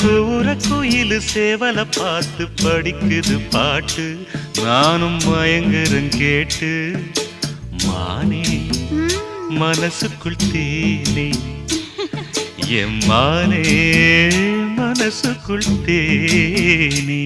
கூற குயிலு சேவல பார்த்து படிக்குது பாட்டு நானும் மயங்குறேன் கேட்டு மானே மனசுக்குள் தேனே என் மானே மனசுக்குள் தேனே